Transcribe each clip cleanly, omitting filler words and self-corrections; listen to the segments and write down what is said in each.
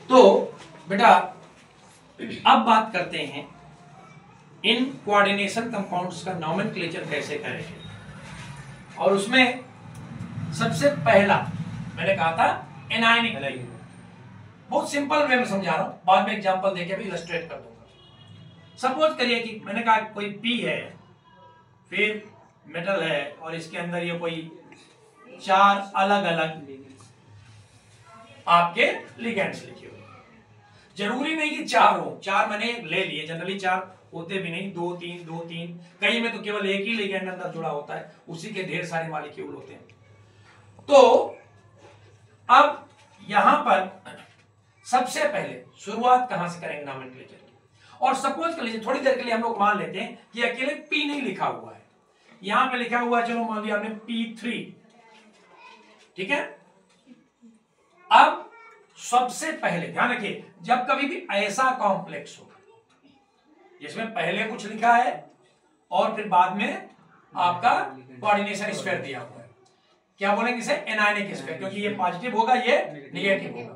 तो बेटा अब बात करते हैं इन कोऑर्डिनेशन कंपाउंड्स का नॉमेनक्लेचर कैसे करें। और उसमें सबसे पहला मैंने कहा था एनायनिक ग्रुप। बहुत सिंपल वे में समझा रहा हूं, बाद में एग्जांपल देके भी इलस्ट्रेट कर दूंगा। सपोज करिए कि मैंने कहा कोई पी है, फिर मेटल है, और इसके अंदर ये कोई 4 अलग अलग आपके लिगेंड्स लिखे हुए। जरूरी नहीं कि 4 हो, 4 मैंने ले लिए, जनरली 4 होते भी नहीं, 2 3 2 3, कई में तो केवल एक ही लिगेंड अंदर जुड़ा होता है, उसी के ढेर सारे मॉलिक्यूल होते हैं। तो अब यहां पर सबसे पहले शुरुआत कहां से करेंगे नॉमेनक्लेचर की। और सपोज कर लीजिए थोड़ी देर के लिए हम लोग मान लेते हैं कि अकेले पी नहीं लिखा हुआ है, यहां पे लिखा हुआ है, चलो मान लिया हमने P3, ठीक है। अब सबसे पहले ध्यान रखिए, जब कभी भी ऐसा कॉम्प्लेक्स हो जिसमें पहले कुछ लिखा है और फिर बाद में आपका कोऑर्डिनेशन स्फीयर दिया हुआ है, क्या बोलेंगे इसे? एनायनिक स्फीयर, क्योंकि ये पॉजिटिव होगा, ये नेगेटिव होगा।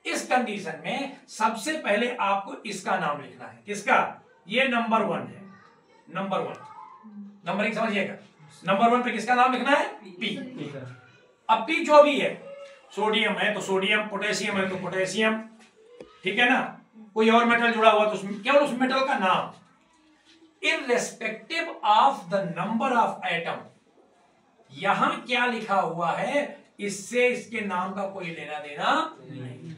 इस कंडीशन में सबसे पहले आपको इसका नाम लिखना है। किसका? ये नंबर 1 है, नंबर 1 नंबरिंग समझिएगा। नंबर 1 पे किसका नाम लिखना है? पी। अब पी जो भी है, सोडियम है तो सोडियम, पोटेशियम है तो पोटेशियम, ठीक है ना। कोई और मेटल जुड़ा हुआ तो उसमें केवल उस मेटल का नाम, irrespective of the number of atom. यहां क्या लिखा हुआ है इससे इसके नाम का कोई लेना देना नहीं।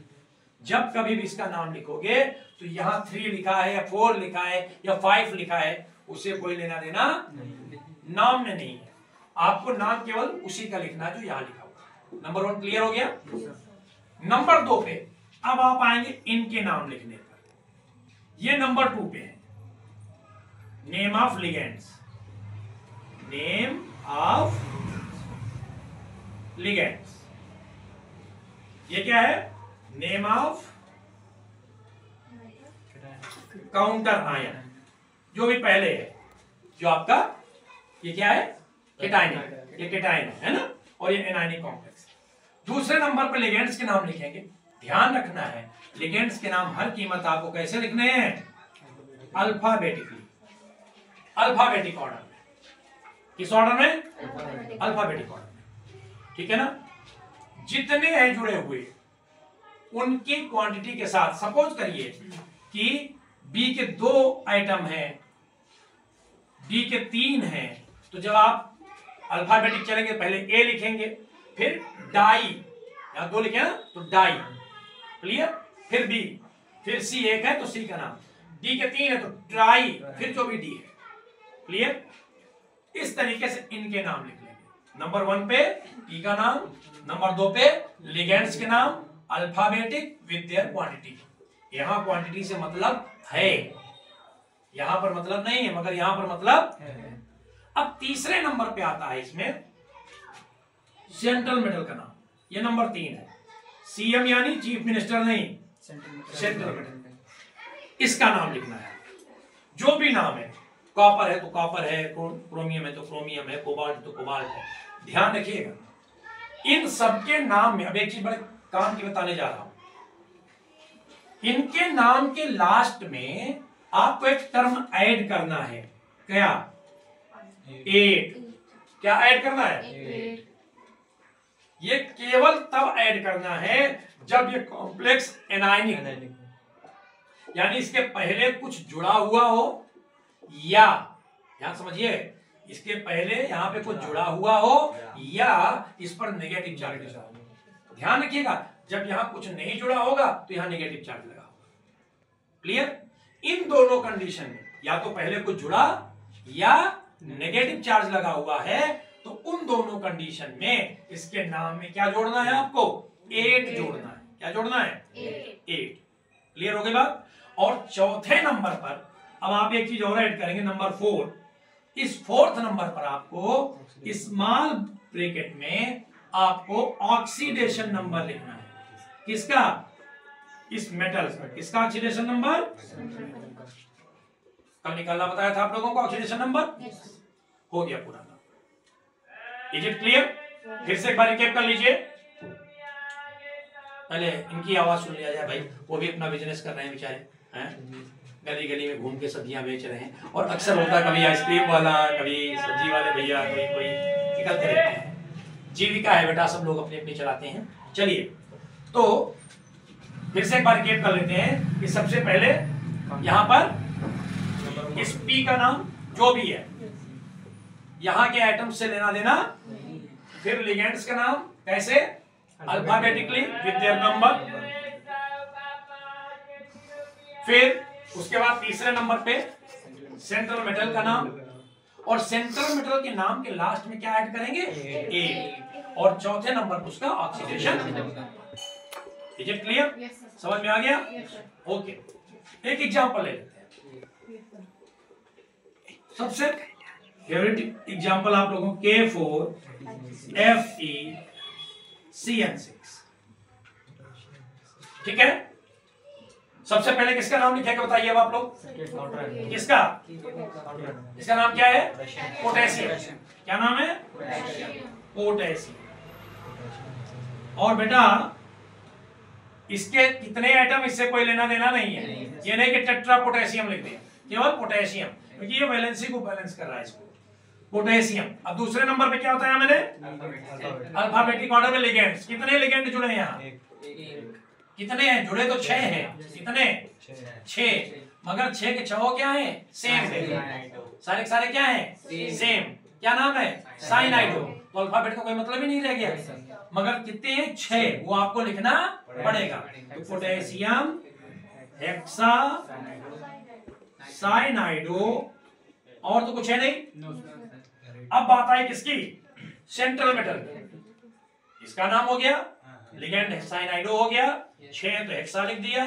जब कभी भी इसका नाम लिखोगे तो यहां 3 लिखा है या 4 लिखा है या 5 लिखा है, उससे कोई लेना देना नाम में नहीं है। आपको नाम केवल उसी का लिखना है जो यहां लिखा हुआ। नंबर 1 क्लियर हो गया। नंबर 2 पे अब आप आएंगे इनके नाम लिखने पर। ये नंबर 2 पे है, name of ligands, name of ligands. ये क्या है? नेम ऑफ काउंटर आयन, जो भी पहले है, जो आपका ये क्या है? केटायन, ये केटायन है ना, और ये एनायनिक कॉम्प्लेक्स। दूसरे नंबर पर लिगेंड्स के नाम लिखेंगे। ध्यान रखना है लिगेंड्स के नाम हर कीमत आपको कैसे लिखने हैं? अल्फाबेटिकली, अल्फाबेटिक ऑर्डर में। किस ऑर्डर में? अल्फाबेटिक ऑर्डर में, ठीक है ना। जितने हैं जुड़े हुए उनकी क्वांटिटी के साथ। सपोज करिए कि बी के 2 आइटम हैं, डी के 3 हैं, तो जब आप अल्फाबेटिक चलेंगे पहले ए लिखेंगे, फिर डाई, यहां 2 लिखे ना तो डाई, क्लियर, फिर बी, फिर सी, एक है तो सी का नाम, डी के 3 है तो ट्राई, फिर जो भी डी है, क्लियर। इस तरीके से इनके नाम लिख लेंगे। नंबर 1 पे पी का नाम, नंबर 2 पे लिगेंड्स के नाम, अल्फाबेटिक विद देयर क्वांटिटी। यहां क्वांटिटी से मतलब है, यहां पर मतलब नहीं है, मगर यहां पर मतलब है। अब तीसरे नंबर पे आता है इसमें सेंट्रल मेटल का नाम, ये नंबर 3 है। सीएम यानी चीफ मिनिस्टर नहीं, सेंट्रल मेटल, इसका नाम लिखना है। जो भी नाम है, कॉपर है तो कॉपर है, क्रोमियम है तो क्रोमियम है, कोबाल्ट तो कोबाल्ट है। ध्यान रखिएगा इन सबके नाम में। अब एक चीज बड़े काम की बताने जा रहा हूं, इनके नाम के लास्ट में आपको एक टर्म ऐड करना है। क्या? 8। क्या ऐड करना है? 8। ये केवल तब ऐड करना है जब ये कॉम्प्लेक्स एनायनिक, यानी इसके पहले कुछ जुड़ा हुआ हो, या यहां समझिए इसके पहले यहां पे कुछ जुड़ा हुआ हो, या इस पर नेगेटिव चार्ज लगा हो। ध्यान रखिएगा जब यहां कुछ नहीं जुड़ा होगा तो यहां नेगेटिव चार्ज लगा होगा, क्लियर। इन दोनों कंडीशन में या तो पहले कुछ जुड़ा या नेगेटिव चार्ज लगा हुआ है, तो उन दोनों कंडीशन में इसके नाम में क्या जोड़ना है? आपको 8 जोड़ना है। क्या जोड़ना है? 8। क्लियर हो गई बात। और चौथे नंबर पर अब आप एक चीज और ऐड करेंगे, नंबर 4। इस 4th नंबर पर आपको स्मॉल ब्रैकेट में आपको ऑक्सीडेशन नंबर लिखना है। किसका? इस मेटल का। किसका ऑक्सीडेशन नंबर? कल निकालना बताया था आप लोगों को ऑक्सीडेशन नंबर। हो गया पूरा। Is it clear? फिर से एक बार रिकैप कर लीजिए। पहले इनकी आवाज सुन लिया जाए भाई, वो भी अपना बिजनेस कर रहे हैं बेचारे, हैं गली गली में घूम के सब्जियां बेच रहे हैं। और अक्सर होता है कभी आइसक्रीम वाला, कभी सब्जी वाले भैया, कभी कोई निकलते रहते हैं। जीविका है बेटा, सब लोग अपनी अपनी चलाते हैं। चलिए तो फिर से एक बार रिकेप कर लेते हैं कि सबसे पहले यहाँ पर इस P का नाम जो भी है, यहाँ के आइटम से लेना देना, फिर लिगेंड्स का नाम कैसे, अल्फाबेटिकली विद देयर नंबर, फिर उसके बाद तीसरे नंबर पे सेंट्रल मेटल का नाम, और सेंट्रल मेटल के नाम के लास्ट में क्या ऐड करेंगे, ए, और चौथे नंबर पर उसका ऑक्सीडेशन। Is it clear? समझ में आ गया? ओके, एक एग्जांपल ले लेते हैं। सबसे फेवरेट एग्जांपल आप लोगों को K4FeCN6, ठीक है। सबसे पहले किसका नाम लिखेगा बताइए अब आप लोग, किसका, इसका नाम क्या है, पोटेशियम। क्या नाम है, पोटेशियम। और बेटा इसके कितने एटम, इससे कोई लेना देना नहीं है। ये नहीं कि टेट्रा पोटेशियम लिख दिया, केवल पोटेशियम, क्योंकि ये वैलेंसी को बैलेंस कर रहा है इसको, पोटेशियम। अब दूसरे नंबर पे क्या होता है मैंने, अल्फाबेटिक ऑर्डर में लिगेंड्स। कितने लिगेंड जुड़े हैं यहाँ, कितने हैं जुड़े, तो 6 हैं। कितने, 6, मगर 6 के 6 क्या है, सेम है, सारे सारे क्या है, सेम। क्या नाम है, साइनाइडो। तो अल्फाबेट का कोई मतलब ही नहीं रह गया, मगर कितने हैं, 6, वो आपको लिखना पड़ेगा। तो पोटेशियम हेक्सा साइनाइडो, और तो कुछ है नहीं। अब बात आई किसकी, सेंट्रल मेटल। इसका नाम हो गया, लिगेंड साइनाइडो हो गया, 6 तो हेक्सा लिख दिया।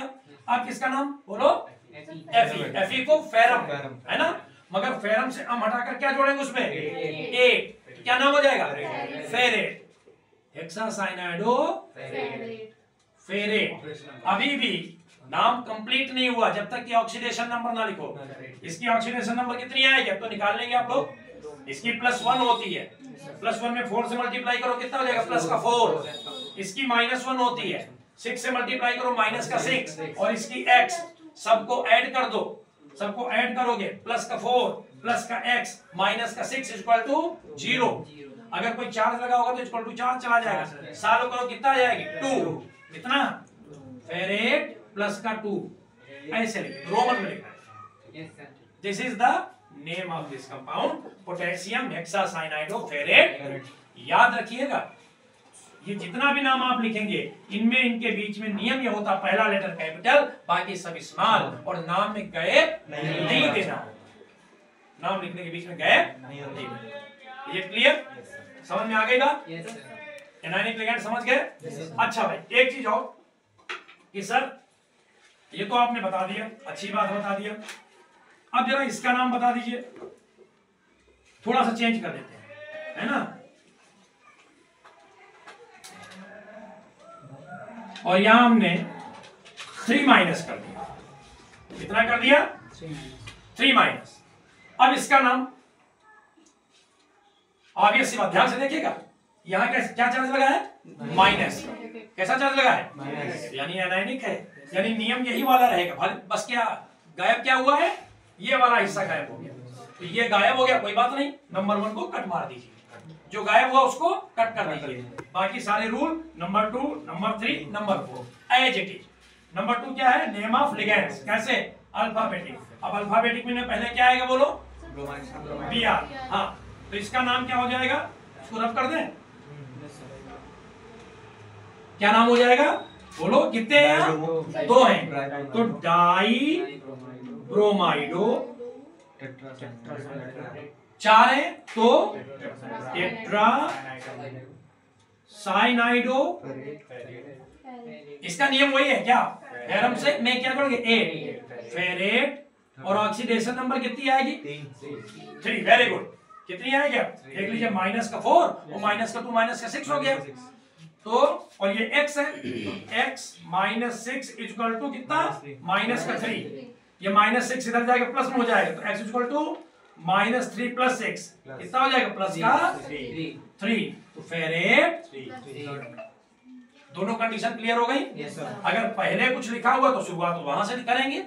अब किसका नाम बोलो, Fe को फेरम है ना, मगर फेरम से हम हटाकर क्या जोड़ेंगे उसमें, ए, क्या नाम हो जाएगा, फेरेट। Hexa साइनाइडो ferret. अभी भी नाम कंप्लीट नहीं हुआ जब तक कि ऑक्सीडेशन नंबर ना लिखो। इसकी ऑक्सीडेशन नंबर कितनी आएगी अब तो निकाल लेंगे आप लोग। इसकी +1 होती है, +1 में 4 से मल्टीप्लाई करो कितना हो जाएगा, प्लस का 4। इसकी -1 होती है, 6 से मल्टीप्लाई करो माइनस का 6, और इसकी x, सबको ऐड कर दो, सबको ऐड करोगे प्लस का 4 प्लस का x माइनस का 6 इक्वल टू 0। अगर कोई चार्ज लगा होगा तो इक्वल टू चार्ज चला जाएगा, सालो करो कितना आ जाएगी, 2। कितना, फेरेट प्लस का 2, ऐसे लिखे, रोमन में लिखा है। This is the name of this compound, potassium hexacyanido ferrate. याद रखिएगा, ये जितना भी नाम आप लिखेंगे इनमें इनके बीच में नियम ये होता, पहला लेटर कैपिटल, बाकी सब स्मॉल, और नाम में गैप नहीं देना, नाम लिखने के बीच में गैप नहीं देना। ये क्लियर, समझ में आ गई बात? एनायनिक लिगेंड समझ गए? अच्छा भाई एक चीज और कि सर ये तो आपने बता दिया, अच्छी बात बता दिया। अब जरा इसका नाम बता दीजिए, थोड़ा सा चेंज कर देते हैं, है ना। और यहां हमने 3 माइनस कर दिया, कितना कर दिया, 3 माइनस। अब इसका नाम ऑब्वियस सी बात, ध्यान से देखिएगा, यहां क्या चार्ज लगा है, माइनस। कैसा चार्ज लगा है, यानी एनायनिक है, यानी नियम यही वाला रहेगा। बस क्या गायब क्या हुआ है, ये वाला हिस्सा गायब हो गया, तो ये गायब हो गया, कोई बात नहीं, नंबर 1 को कट मार दीजिए, जो गायब हुआ उसको कट कर दीजिए। बाकी सारे rule number 2, number 3, number 4 as it is. Number 2 क्या है, नेम ऑफ लिगेंड्स, कैसे, अल्फाबेटिक। अब अल्फाबेटिक में पहले क्या आएगा बोलो, Br। हाँ, तो इसका नाम क्या हो जाएगा, इसको रफ कर दें, क्या नाम हो जाएगा बोलो, कितने हैं, 2 हैं, तो डाई ब्रोमाइडो। 4 है तो टेट्रा साइनाइडो। इसका नियम वही है क्या, फेरम से मैं क्या करूंगी, ए, फेरेट, और ऑक्सीडेशन नंबर कितनी आएगी, 3। वेरी गुड, कितनी आएगी देख लीजिए, माइनस का 4 और माइनस का 2 माइनस का 6 हो गया। तो और ये x है, तो x माइनस 6 इक्वल टू कितना, माइनस का 3। ये माइनस 6 इधर जाएगा प्लस में हो जाएगा, तो x इक्वल टू -3 + 6 कितना हो जाएगा, प्लस का 3। तो फेरेट दोनों कंडीशन क्लियर हो गई? Yes, sir. अगर पहले कुछ लिखा हुआ तो शुरुआत तो वहां से करेंगे,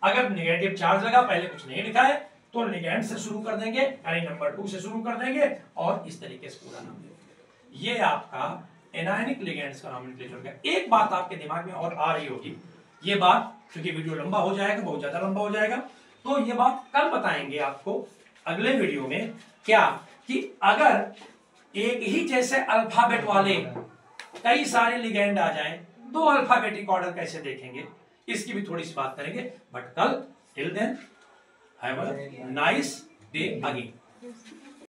अगर नेगेटिव चार्ज लगा पहले कुछ नहीं लिखा है तो लिगेंड से शुरू कर देंगे, यानी नंबर 2 से शुरू कर देंगे और इस तरीके से पूरा नाम देंगे। ये आपका एनायनिक लिगेंड्स का नॉमेनक्लेचर का। एक बात आपके दिमाग में और आ रही होगी, ये बात क्योंकि वीडियो लंबा हो जाएगा, बहुत ज्यादा लंबा हो जाएगा, तो ये बात कल बताएंगे आपको अगले वीडियो में, क्या कि अगर एक ही जैसे अल्फाबेट वाले कई सारे लिगेंड आ जाएं, दो अल्फाबेटिक ऑर्डर कैसे देखेंगे, इसकी भी थोड़ी सी बात करेंगे। बट कल till then have a nice day again.